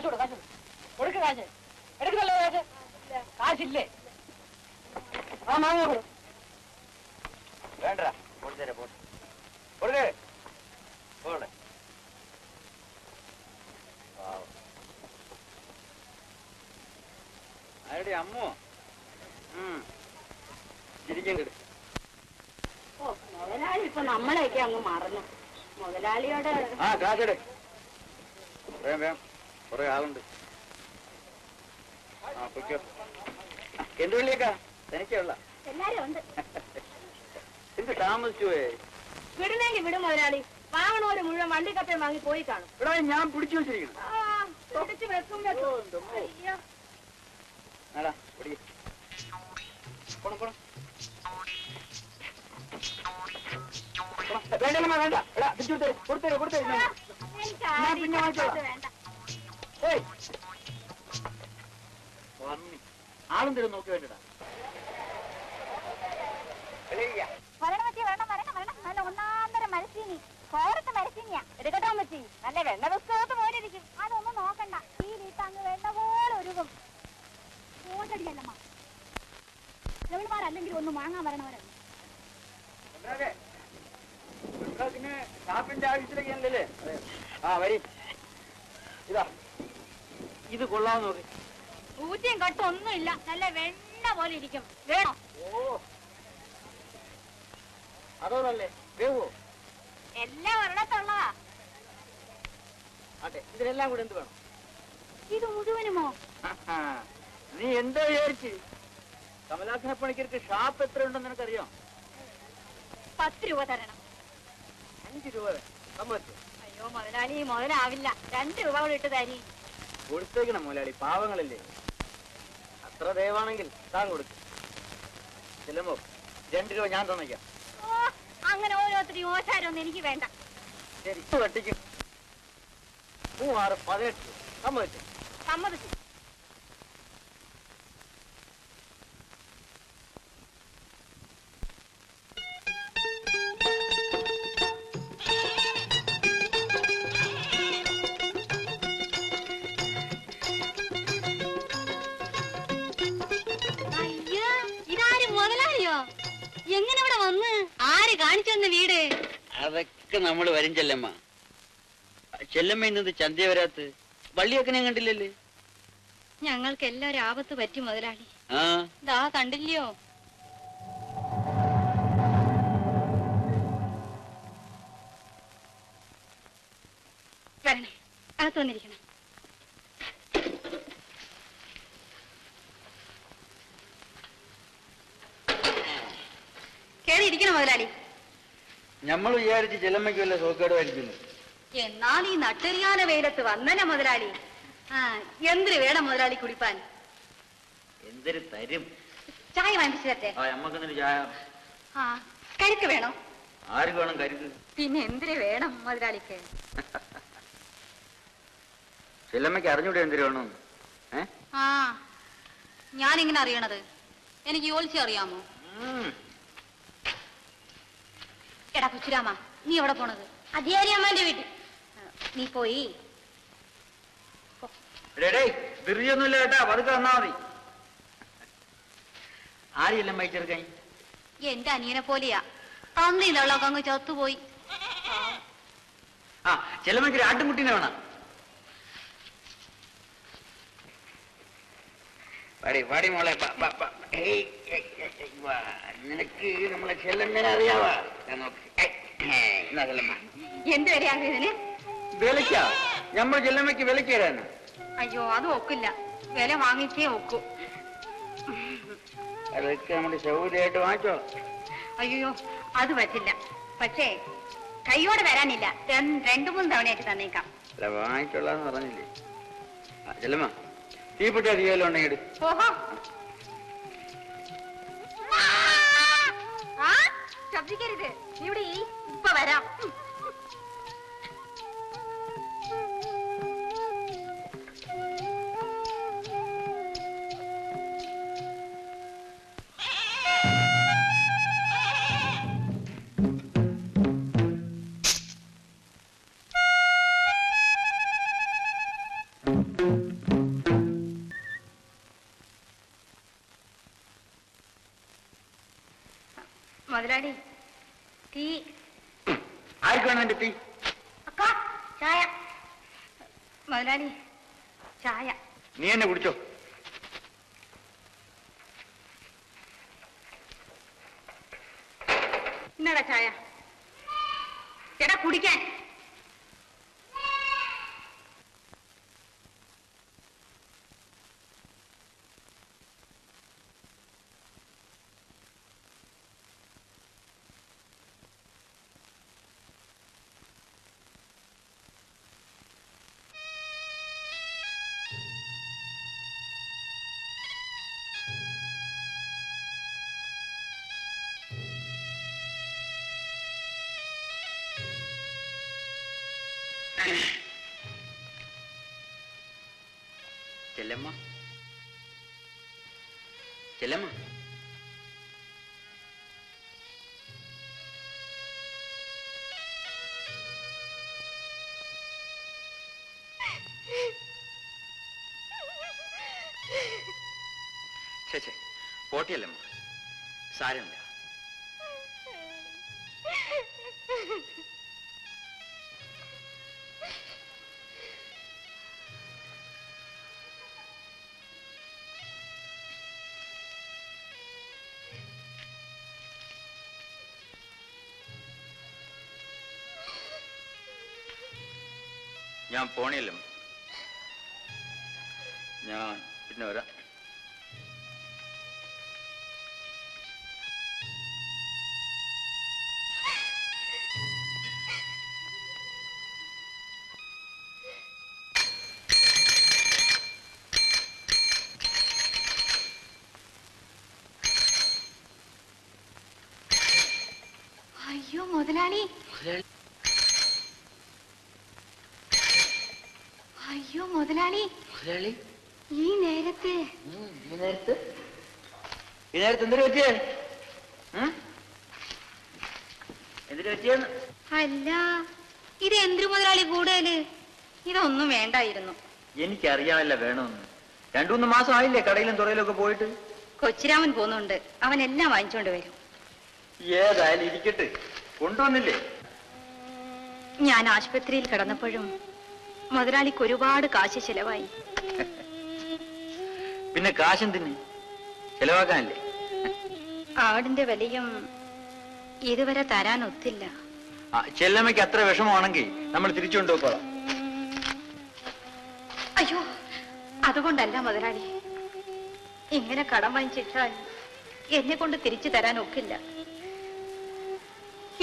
കാശ് കൊടു കാശ് കൊടുക്ക് കാശ് എടുക്കുന്നല്ലോ കാശ് കാശില്ലേ ആ മാങ്ങ കൊടു വേണ്ട കൊടുത്തരാ പോട്ടെ കൊടുക്കേ പോട്ടെ ആരുടെ അമ്മോ ഇരിക്കണ്ട മുതലാളി ഇപ്പൊ നമ്മളെയൊക്കെ അങ്ങ് മറന്നു മുതലാളിയോട് ആ കാശടെ വേം വേം കുറെ ആളുണ്ട് ആ പൊയ്ക്കോ എന്ത് വിളിയേക്കാ തനിക്കുള്ള എല്ലാരും ഉണ്ട് എന്ത് താമസിച്ചു പോയേ വിടുന്നെങ്കിൽ വിടും മുതലാളി വാങ്ങണോര് മുഴുവൻ വണ്ടിക്കപ്പയും വാങ്ങി പോയി കാണും എടാ ഞാൻ പിടിച്ചു വെച്ചിരിക്കുന്നു പിടിച്ച് വെക്കും അയ്യോ ആടാ പിടിക്ക് പോണം പോണം വേണ്ടല്ലമ്മ വേണ്ട എടാ തിരിച്ചു കൊടുത്തേ കൊടുത്തേ പിന്നെ വേണ്ട ആളും തരും നോക്കി വേണ്ടടാ നല്ല ഒന്നാന്തര മരച്ചീനി കോരത്തെ മരച്ചീനിയാ എടുക്കട്ടോ പറ്റി നല്ല വെണ്ണ പുസ്തകത്ത് പോലെ ഇരിക്കും അതൊന്നും നോക്കണ്ട ഈ വീട്ടങ്ങ് വെണ്ണ പോലെ ഒരുക്കും ഓട്ടടിയല്ലമ്മ ഗവൺമാരല്ലെങ്കിൽ ഒന്ന് വാങ്ങാൻ വരണവരല്ല പിന്നെ ഷാപ്പിന്റെ ആവശ്യത്തിലേക്കല്ലേ ആ വരി ഇതാ ഇത് കൊള്ളാന്ന് നോക്കി ഊറ്റിയും കട്ടും ഒന്നുമില്ല നല്ല വെണ്ണ പോലെ ഇരിക്കും വേണോ ഓ അതോന്നല്ലേ വേവോ എല്ലാം ഒരിടത്തുള്ളതാ അതെ ഇതിനെല്ലാം കൂടെ എന്ത് വേണം ഇത് മുഴുവനുമോ നീ എന്താ വിചാരിച്ച് കമലാസന പണിക്കർക്ക് ഷാപ്പ് എത്ര ഉണ്ടെന്ന് നിനക്കറിയാം 10 രൂപ തരണം 5 രൂപ സമ്മതിച്ചു അയ്യോ മുതലാളി മുതലാവില്ല 2 രൂപ കൂടെ ഇട്ട് തരി കൊടുത്തേക്കണം മുതലാളി പാവങ്ങളല്ലേ അത്ര ദയവാണെങ്കിൽ താൻ കൊടുക്കും ചെല്ലുമ്പോ 2 രൂപ ഞാൻ തന്നേക്കാം അങ്ങനെ ഓരോരുത്തരും ഓശാരൊന്നും എനിക്ക് വേണ്ട ശരി വെട്ടിക്കും 3, 6, 18 സമ്മതിച്ചു സമ്മതിച്ചു എങ്ങനെ ഇവിടെ വന്ന് ആര് കാണിച്ചു തന്ന വീട് അതൊക്കെ നമ്മൾ വരും ചെല്ലമ്മ ചെല്ലമ്മ ഇന്നത് ചന്ത വരാത്ത് വള്ളിയൊക്കെ ഞാൻ കണ്ടില്ലല്ലേ ഞങ്ങൾക്ക് എല്ലാരും ആപത്ത് പറ്റി മുതലാളി ആ ദാ കണ്ടില്ലയോ വരണേ അകത്ത് വന്നിരിക്കണം കേറി ഇരിക്കണം മുതലാളി നമ്മൾ വിചാരിച്ച് ചെല്ലമ്മയ്ക്ക് വല്ല സോക്കേടുമായിരിക്കുന്നു എന്നാൽ ഈ നട്ടെറിയാന വെയിലത്ത് വന്നനെ മുതലാളി ആ എന്തിന് വേണം മുതലാളി കുടിപ്പാൻ എന്തൊരു തരും ചായ വാങ്ങിച്ചു തരട്ടെ അമ്മക്കെന്നൊരു ചായ ആ കരുക്ക് വേണോ ആർക്ക് വേണം കരുക്ക് പിന്നെ എന്തിന് വേണം മുതലാളിക്ക് ചെല്ലമ്മയ്ക്ക് അറിഞ്ഞൂടെ എന്തിനു വേണം ആ ഞാനിങ്ങനെ അറിയണത് എനിക്ക് യോലിച്ച് അറിയാമോ എടാ കൊച്ചുരാമ നീ എവിടെ പോണത് അധികാരിയമ്മന്റെ വീട്ടിൽ നീ പോയി ധൃതിയൊന്നുമില്ല കേട്ടാ പതുക്കെ വന്നാ മതി ആരെല്ലാം വഹിച്ചെടുക്കാൻ എന്റെ അനിയനെ പോലെയാ തന്നില്ലൊക്കെ അങ്ങ് ചത്തുപോയി ആ ചെല്ലമ്മയ്ക്ക് ആട്ടുംകുട്ടീനെ വേണം പാടി പാടി മോളെ നിനക്ക് നമ്മളെ ചെല്ലമ്മേനെ അറിയാവാ എന്ത് വരെയാ ഇതിന് വിലക്കാ നമ്മൾ ചെല്ലമ്മയ്ക്ക് വിലക്ക് തരാന് അയ്യോ അത് ഒക്കില്ല വില വാങ്ങിച്ചേ ഒക്കൂ അതൊക്കെ നമ്മുടെ സൗകര്യമായിട്ട് വാങ്ങിച്ചോ അയ്യോ അത് പറ്റില്ല പക്ഷേ കൈയോടെ വരാനില്ല 2-3 തവണയായിട്ട് തന്നേക്കാം അല്ല വാങ്ങിച്ചോളാന്ന് പറഞ്ഞില്ലേ ചെല്ലമ്മ തീപ്പെട്ടി അധികം ഉണ്ടെങ്കിൽ ഓഹോ ആ ശബ്ദിക്കരുത് ഇവിടെ ഇപ്പൊ വരാം മുതലാളി ടീ. ആർക്ക് വേണം എന്റെ ടീ? അക്ക ചായ. മുതലാളി ചായ. നീ എന്നെ കുടിച്ചോ. എന്നാടാ ചായ? എടാ കുടിക്കാൻ. ചെല്ലമ്മ, ചെല്ലമ്മ. ചേച്ചേ പോട്ടിയല്ലമ്മ, സാരമില്ല. ഞാൻ പോണിയല്ലോ, ഞാൻ പിന്നെ വരാം. അയ്യോ മുതലാളി, അയ്യോ മുതലാളി, ഈ നേരത്ത് എന്തിനു പറ്റിയേ? എന്തിനു പറ്റിയെന്ന്? അല്ല, ഇത് എന്തിനു മുതലാളി കൂടുതല്? ഇതൊന്നും വേണ്ടായിരുന്നു. എനിക്കറിയാമല്ല വേണമെന്ന്. 2-3 മാസം ആയില്ലേ കടയിലും തുറയിലൊക്കെ പോയിട്ട്. കൊച്ചിരാമൻ പോന്നുണ്ട്, അവൻ എല്ലാം വാങ്ങിച്ചോണ്ട് വരും. ഏതായാലും ഇരിക്കട്ടെ, കൊണ്ടുവന്നില്ലേ? ഞാൻ ആശുപത്രിയിൽ കിടന്നപ്പോഴും മുതലാളിക്ക് ഒരുപാട് കാശ് ചെലവായി. പിന്നെ കാശെന്തിന്? ചെലവാക്കാനല്ലേ? ആടിന്റെ വിലയും ഇതുവരെ തരാൻ ഒത്തില്ല. ചെല്ലമ്മയ്ക്ക് അത്ര വിഷമമാണെങ്കിൽ നമ്മൾ തിരിച്ചു കൊണ്ടുപോയിക്കോളാം. അയ്യോ, അതുകൊണ്ടല്ല മുതലാളി. ഇങ്ങനെ കടം വാങ്ങിച്ചിട്ടാൽ എന്നെ കൊണ്ട് തിരിച്ചു തരാൻ ഒക്കില്ല.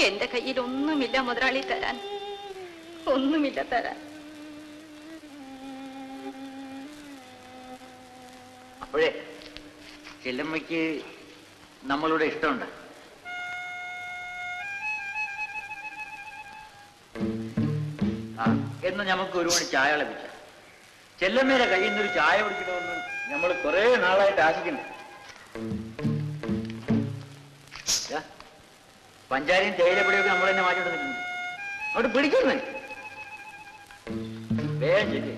എന്റെ കയ്യിൽ ഒന്നുമില്ല മുതലാളി തരാൻ, ഒന്നുമില്ല തരാൻ. അപ്പോഴേ ചെല്ലമ്മയ്ക്ക് നമ്മളുടെ ഇഷ്ടമുണ്ട്. എന്ന് നമുക്ക് ഒരു മണി ചായ ലഭിച്ച ചെല്ലമ്മയുടെ കയ്യിൽ നിന്നൊരു ചായ കുടിക്കണമെന്ന് നമ്മൾ കുറെ നാളായിട്ട് ആശിക്കുന്നു. പഞ്ചാരിയും തേയിലപ്പൊടിയൊക്കെ നമ്മൾ തന്നെ മാറ്റി കൊടുത്തിട്ടുണ്ട്. അവിടെ പിടിക്കുന്നേ വേഗം ചെയ്തേ.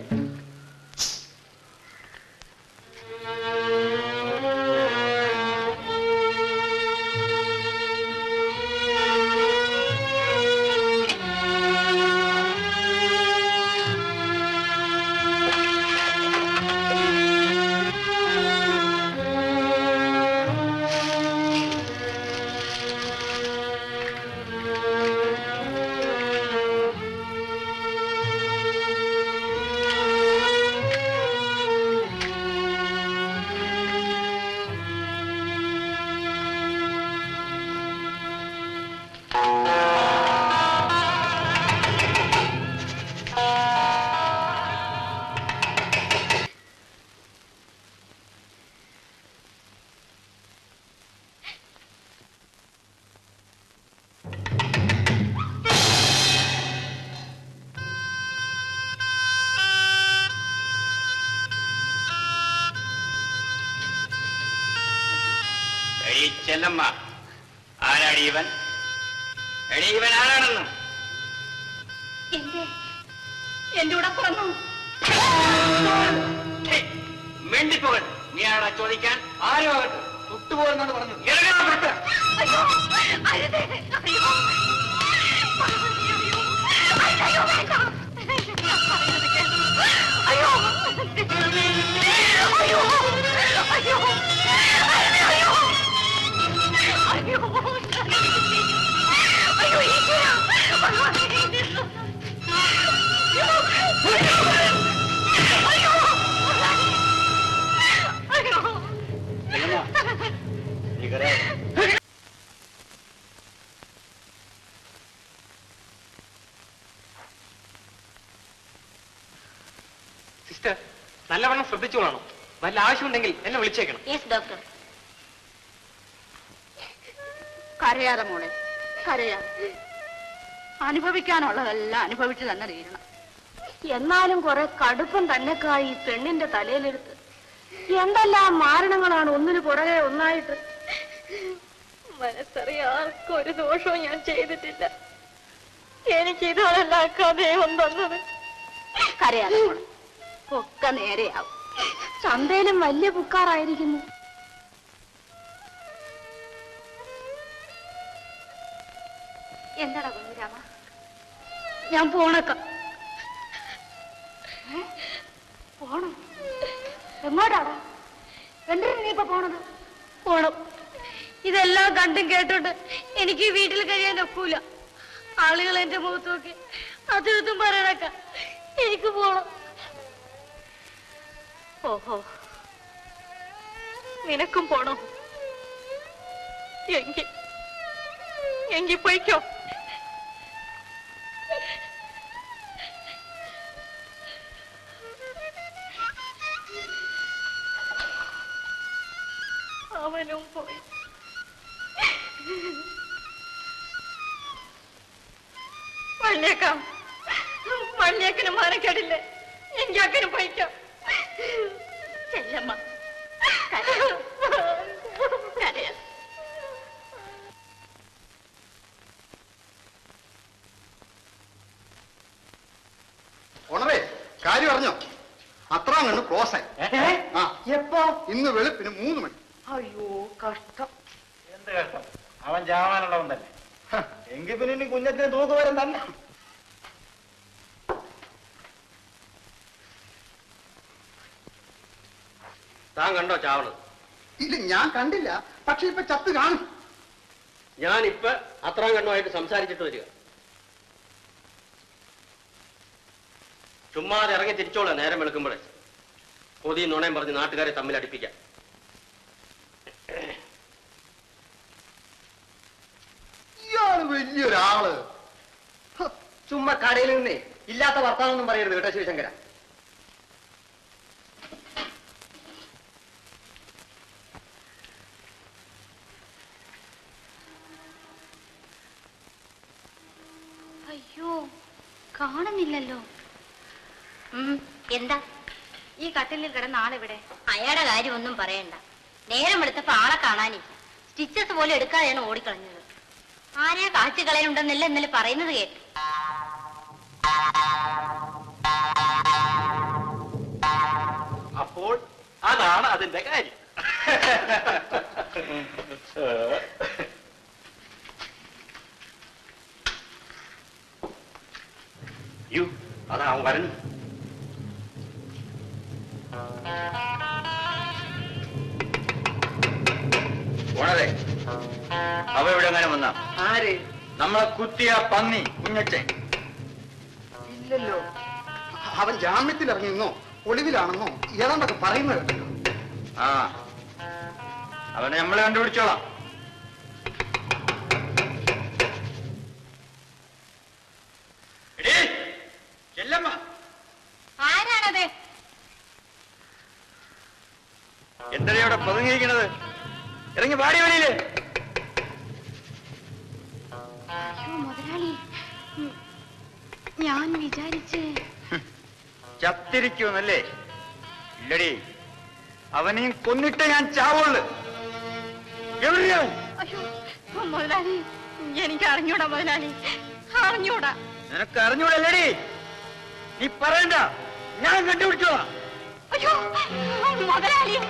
ചെല്ലമ്മ, ആരാണ് ഇവൻ? ഇവൻ ആരാണെന്നും എന്റെ കൂടെ പിറന്നു. ഇറങ്ങിപ്പോകട്ടെ. നീ ആടാ ചോദിക്കാൻ? ആരും ആകട്ടെ, തൊട്ടുപോയെന്നാണ് പറഞ്ഞത്. ഇറങ്ങാൻ സിസ്റ്റർ, നല്ലവണ്ണം ശ്രദ്ധിച്ചോളാണോ? വല്ല ആവശ്യമുണ്ടെങ്കിൽ എന്നെ വിളിച്ചേക്കണം. Yes doctor. കരയാതെ മോളെ, കരയാതെ. അനുഭവിക്കാനുള്ളതെല്ലാം അനുഭവിച്ചു തന്നെ തീരണം. എന്നാലും കുറെ കടുപ്പം തന്നെക്കായി ഈ പെണ്ണിന്റെ തലയിലെടുത്ത് എന്തെല്ലാം മാരണങ്ങളാണ് ഒന്നിനു പുറകെ ഒന്നായിട്ട്. മനസ്സറിയാർക്കും ഒരു ദോഷവും ഞാൻ ചെയ്തിട്ടില്ല. എനിക്ക് ഇതാണല്ല കഥയും തന്നത്. കരയാതെ മോളെ, ഒക്കെ നേരെയാവും. ചന്തയിലും വലിയ പുക്കാറായിരിക്കുന്നു. എന്താടാ കുഞ്ഞുരാമ? ഞാൻ പോണക്ക. പോണം? എങ്ങോട്ടാടാ? എന്തിനാ നീ ഇപ്പൊ പോണത്? പോണം. ഇതെല്ലാം കണ്ടും കേട്ടോണ്ട് എനിക്ക് വീട്ടിൽ കഴിയാൻ ഒക്കൂല. ആളുകൾ എന്റെ മുഖത്ത് നോക്കി അതും പറയണക്ക. എനിക്ക് പോണം. ഓഹോ, നിനക്കും പോണോ? എങ്കി പോയിക്കോ. അവനും പോയി. വള്ളിയേക്കന് മാനക്കേടില്ലേ? എങ്കിൽ അക്കനും പോയിക്കോ. ചെല്ലമ്മ ഉണറേ, കാര്യം അറിഞ്ഞോ? അത്ര കണ്ട് ക്ലോസായി. എപ്പോ? ഇന്ന് വെളുപ്പിന് 3 മണി. അയ്യോ, കഷ്ടം. എന്ത് കഷ്ടം? അവൻ ചാവാനുള്ളവൻ തന്നെ. എങ്കിൽ പിന്നെ ഇനി കുഞ്ഞത്തിന് തൂക്കുവരം തന്നെ. താൻ കണ്ടോ ചാവണത്? ഇല്ല, ഞാൻ കണ്ടില്ല. പക്ഷെ ഇപ്പൊ ചത്ത് കാണും. ഞാനിപ്പോ അത്രാം കണ്ണുമായിട്ട് സംസാരിച്ചിട്ട് വരിക. ചുമ്മാതെ ഇറങ്ങി തിരിച്ചോളാം. നേരം വെളുക്കുമ്പോഴേ കൊതിയും നുണയും പറഞ്ഞ് നാട്ടുകാരെ തമ്മിൽ അടുപ്പിക്കാം. ഇയാള് വലിയൊരാള്. ചുമ്മാ കടയിൽ നിന്നേ ഇല്ലാത്ത വർത്താനൊന്നും പറയരുത് കേട്ടോ ശിവശങ്കര. അയ്യോ, കാണുന്നില്ലല്ലോ. എന്താ ഈ കട്ടിലിൽ കിടന്ന ആളിവിടെ? അയാളുടെ കാര്യം ഒന്നും പറയണ്ട. നേരം വെളുത്തപ്പോ ആളെ കാണാനില്ല. സ്റ്റിച്ചസ് പോലും എടുക്കാതെയാണ് ഓടിക്കളഞ്ഞത്. ആരെയാ കാച്ചു കളയുണ്ടെന്നല്ല ഇന്നലെ പറയുന്നത് കേട്ടു. അപ്പോൾ അതാണ് അതിന്റെ കാര്യം. അതാ അവൻ വരഞ്ഞു. ഉണരെ, അവ ഇവിടെ എങ്ങനെ വന്ന? ആര്? നമ്മളെ കുത്തിയ പന്നി കുഞ്ഞച്ചൻ. ഇല്ലല്ലോ. അവൻ ജാമ്യത്തിൽ ഇറങ്ങിയെന്നോ ഒളിവിലാണെന്നോ ഏതാണ്ടൊക്കെ പറയുന്നത് കേട്ടല്ലോ. ആ, അവനെ നമ്മളെ കണ്ടുപിടിച്ചോളാം. ചെല്ലമ്മ, ആരാണത്? എന്താ ഇവിടെ പതുങ്ങിയിരിക്കണത്? ഇറങ്ങി പാടി വഴിയില്. മുതലാളി, ഞാൻ വിചാരിച്ചേ ചത്തിരിക്കുമെന്നല്ലേ? ഇല്ലടി, അവനെയും കൊന്നിട്ട് ഞാൻ ചാവുള്ളു. എവിടെയാ? അയ്യോ മുതലാളി, എനിക്ക് അറിഞ്ഞൂടാ മുതലാളി, അറിഞ്ഞൂടാ. നിനക്ക് അറിഞ്ഞൂടല്ലേടി? നീ പറയണ്ട, ഞാൻ കണ്ടുപിടിച്ചോളാം. അയ്യോ മുതലാളിയോ